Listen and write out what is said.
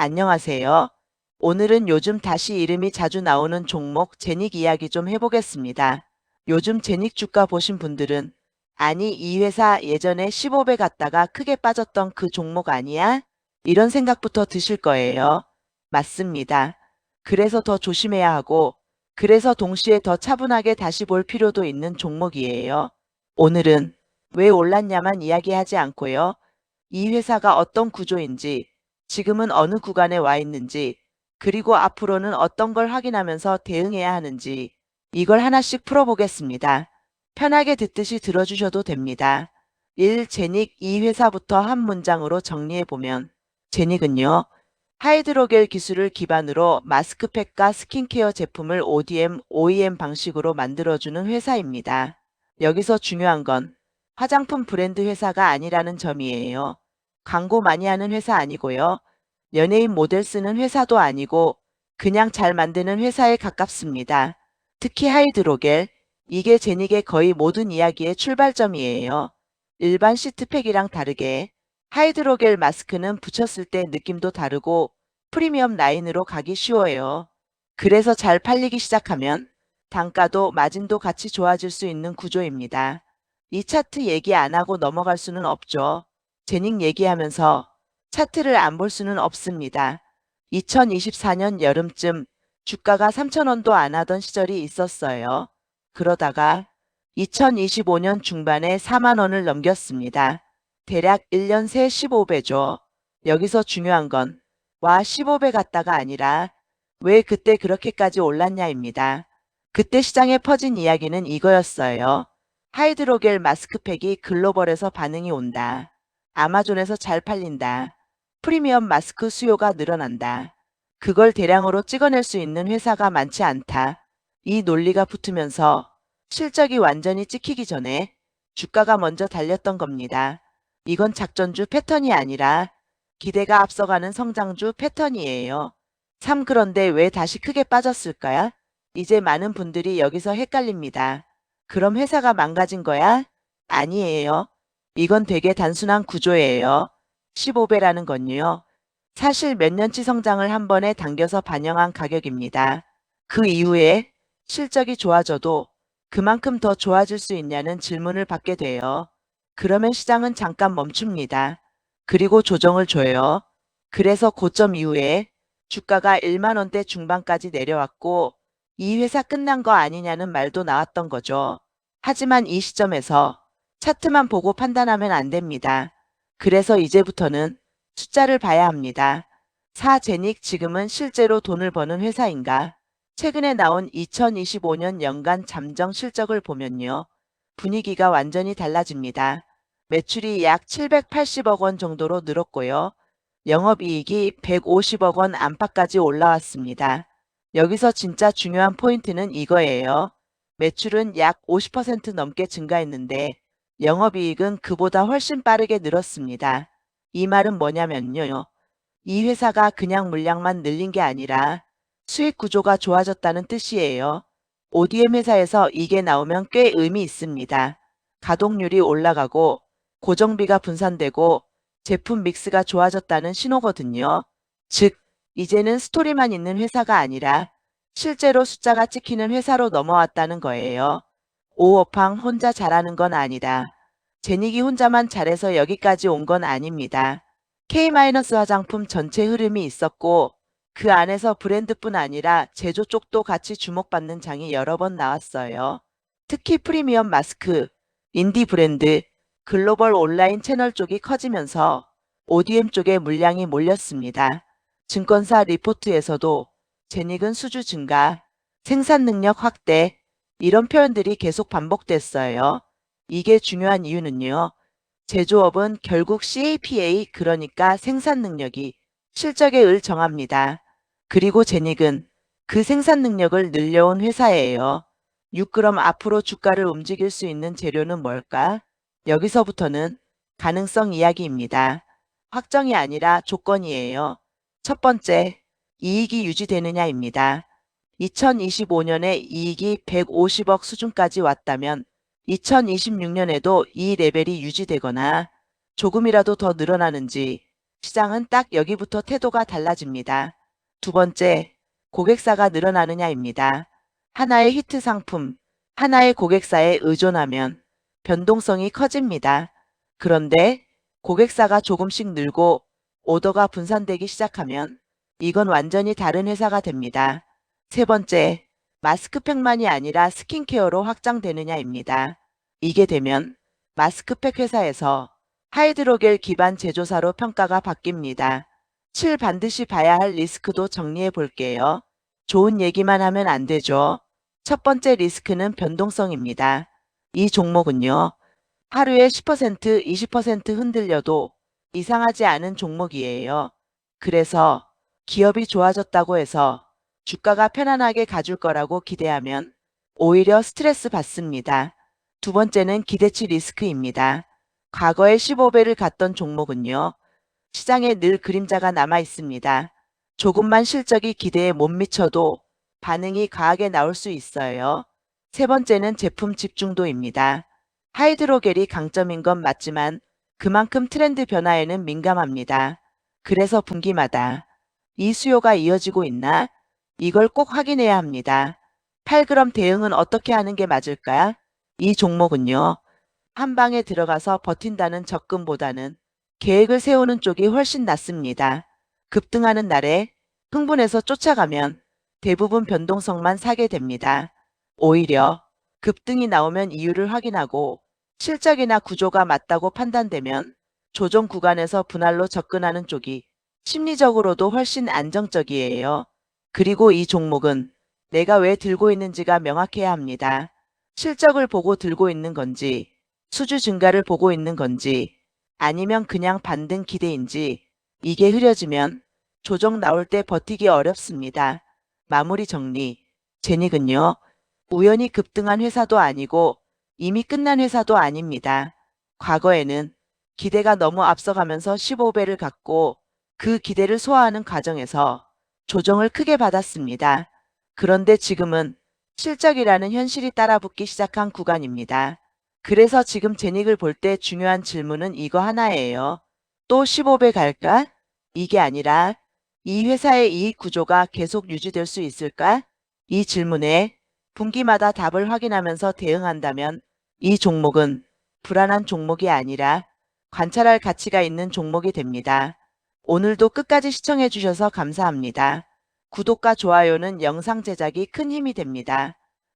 안녕하세요. 오늘은 요즘 다시 이름이 자주 나오는 종목 제닉 이야기 좀 해보겠습니다. 요즘 제닉 주가 보신 분들은 아니 이 회사 예전에 15배 갔다가 크게 빠졌던 그 종목 아니야? 이런 생각부터 드실 거예요. 맞습니다. 그래서 더 조심해야 하고 그래서 동시에 더 차분하게 다시 볼 필요도 있는 종목이에요. 오늘은 왜 올랐냐만 이야기하지 않고요. 이 회사가 어떤 구조인지 지금은 어느 구간에 와 있는지, 그리고 앞으로는 어떤 걸 확인하면서 대응해야 하는지 이걸 하나씩 풀어보겠습니다. 편하게 듣듯이 들어주셔도 됩니다. 1. 제닉 이 회사부터 한 문장으로 정리해보면 제닉은요. 하이드로겔 기술을 기반으로 마스크팩과 스킨케어 제품을 ODM, OEM 방식으로 만들어주는 회사입니다. 여기서 중요한 건 화장품 브랜드 회사가 아니라는 점이에요. 광고 많이 하는 회사 아니고요. 연예인 모델 쓰는 회사도 아니고 그냥 잘 만드는 회사에 가깝습니다. 특히 하이드로겔, 이게 제닉의 거의 모든 이야기의 출발점이에요. 일반 시트팩이랑 다르게 하이드로겔 마스크는 붙였을 때 느낌도 다르고 프리미엄 라인으로 가기 쉬워요. 그래서 잘 팔리기 시작하면 단가도 마진도 같이 좋아질 수 있는 구조입니다. 이 차트 얘기 안 하고 넘어갈 수는 없죠. 제닉 얘기하면서 차트를 안 볼 수는 없습니다. 2024년 여름쯤 주가가 3,000원도 안 하던 시절이 있었어요. 그러다가 2025년 중반에 4만 원을 넘겼습니다. 대략 1년 새 15배죠. 여기서 중요한 건 와 15배 갔다가 아니라 왜 그때 그렇게까지 올랐냐입니다. 그때 시장에 퍼진 이야기는 이거였어요. 하이드로겔 마스크팩이 글로벌에서 반응이 온다. 아마존에서 잘 팔린다. 프리미엄 마스크 수요가 늘어난다. 그걸 대량으로 찍어낼 수 있는 회사가 많지 않다. 이 논리가 붙으면서 실적이 완전히 찍히기 전에 주가가 먼저 달렸던 겁니다. 이건 작전주 패턴이 아니라 기대가 앞서가는 성장주 패턴이에요. 참 그런데 왜 다시 크게 빠졌을까요? 이제 많은 분들이 여기서 헷갈립니다. 그럼 회사가 망가진 거야? 아니에요. 이건 되게 단순한 구조예요. 15배라는 건요. 사실 몇 년치 성장을 한 번에 당겨서 반영한 가격입니다. 그 이후에 실적이 좋아져도 그만큼 더 좋아질 수 있냐는 질문을 받게 돼요. 그러면 시장은 잠깐 멈춥니다. 그리고 조정을 줘요. 그래서 고점 이후에 주가가 1만 원대 중반까지 내려왔고 이 회사 끝난 거 아니냐는 말도 나왔던 거죠. 하지만 이 시점에서 차트만 보고 판단하면 안 됩니다. 그래서 이제부터는 숫자를 봐야 합니다. 사제닉 지금은 실제로 돈을 버는 회사인가? 최근에 나온 2025년 연간 잠정 실적을 보면요. 분위기가 완전히 달라집니다. 매출이 약 780억 원 정도로 늘었고요. 영업이익이 150억 원 안팎까지 올라왔습니다. 여기서 진짜 중요한 포인트는 이거예요. 매출은 약 50% 넘게 증가했는데 영업이익은 그보다 훨씬 빠르게 늘었습니다. 이 말은 뭐냐면요. 이 회사가 그냥 물량만 늘린 게 아니라 수익 구조가 좋아졌다는 뜻이에요. ODM 회사에서 이게 나오면 꽤 의미 있습니다. 가동률이 올라가고 고정비가 분산되고 제품 믹스가 좋아졌다는 신호거든요. 즉, 이제는 스토리만 있는 회사가 아니라 실제로 숫자가 찍히는 회사로 넘어왔다는 거예요. 오어팡 혼자 잘하는 건 아니다. 제닉이 혼자만 잘해서 여기까지 온 건 아닙니다. K-화장품 전체 흐름이 있었고 그 안에서 브랜드뿐 아니라 제조 쪽도 같이 주목받는 장이 여러 번 나왔어요. 특히 프리미엄 마스크, 인디 브랜드, 글로벌 온라인 채널 쪽이 커지면서 ODM 쪽에 물량이 몰렸습니다. 증권사 리포트에서도 제닉은 수주 증가, 생산 능력 확대 이런 표현들이 계속 반복됐어요. 이게 중요한 이유는요. 제조업은 결국 CAPA 그러니까 생산 능력이 실적의 을 정합니다. 그리고 제닉은 그 생산 능력을 늘려온 회사예요. 6그럼 앞으로 주가를 움직일 수 있는 재료는 뭘까? 여기서부터는 가능성 이야기입니다. 확정이 아니라 조건이에요. 첫 번째, 이익이 유지되느냐입니다. 2025년에 이익이 150억 수준까지 왔다면 2026년에도 이 레벨이 유지되거나 조금이라도 더 늘어나는지 시장은 딱 여기부터 태도가 달라집니다. 두 번째, 고객사가 늘어나느냐입니다. 하나의 히트 상품, 하나의 고객사에 의존하면 변동성이 커집니다. 그런데 고객사가 조금씩 늘고 오더가 분산되기 시작하면 이건 완전히 다른 회사가 됩니다. 세 번째, 마스크팩만이 아니라 스킨케어로 확장되느냐입니다. 이게 되면 마스크팩 회사에서 하이드로겔 기반 제조사로 평가가 바뀝니다. 7. 반드시 봐야 할 리스크도 정리해 볼게요. 좋은 얘기만 하면 안 되죠. 첫 번째 리스크는 변동성입니다. 이 종목은요, 하루에 10%, 20% 흔들려도 이상하지 않은 종목이에요. 그래서 기업이 좋아졌다고 해서 주가가 편안하게 가줄 거라고 기대하면 오히려 스트레스 받습니다. 두 번째는 기대치 리스크입니다. 과거에 15배를 갔던 종목은요, 시장에 늘 그림자가 남아 있습니다. 조금만 실적이 기대에 못 미쳐도 반응이 과하게 나올 수 있어요. 세 번째는 제품 집중도입니다. 하이드로겔이 강점인 건 맞지만 그만큼 트렌드 변화에는 민감합니다. 그래서 분기마다 이 수요가 이어지고 있나? 이걸 꼭 확인해야 합니다. 8g 대응은 어떻게 하는 게 맞을까? 이 종목은요, 한 방에 들어가서 버틴다는 접근보다는 계획을 세우는 쪽이 훨씬 낫습니다. 급등하는 날에 흥분해서 쫓아가면 대부분 변동성만 사게 됩니다. 오히려 급등이 나오면 이유를 확인하고 실적이나 구조가 맞다고 판단되면 조정 구간에서 분할로 접근하는 쪽이 심리적으로도 훨씬 안정적이에요. 그리고 이 종목은 내가 왜 들고 있는지가 명확해야 합니다. 실적을 보고 들고 있는 건지, 수주 증가를 보고 있는 건지, 아니면 그냥 반등 기대인지, 이게 흐려지면 조정 나올 때 버티기 어렵습니다. 마무리 정리. 제닉은요, 우연히 급등한 회사도 아니고 이미 끝난 회사도 아닙니다. 과거에는 기대가 너무 앞서가면서 15배를 갖고 그 기대를 소화하는 과정에서 조정을 크게 받았습니다. 그런데 지금은 실적이라는 현실이 따라붙기 시작한 구간입니다. 그래서 지금 제닉을 볼 때 중요한 질문은 이거 하나예요. 또 15배 갈까? 이게 아니라 이 회사의 이익 구조가 계속 유지될 수 있을까? 이 질문에 분기마다 답을 확인하면서 대응한다면 이 종목은 불안한 종목이 아니라 관찰할 가치가 있는 종목이 됩니다. 오늘도 끝까지 시청해 주셔서 감사합니다. 구독과 좋아요는 영상 제작이 큰 힘이 됩니다.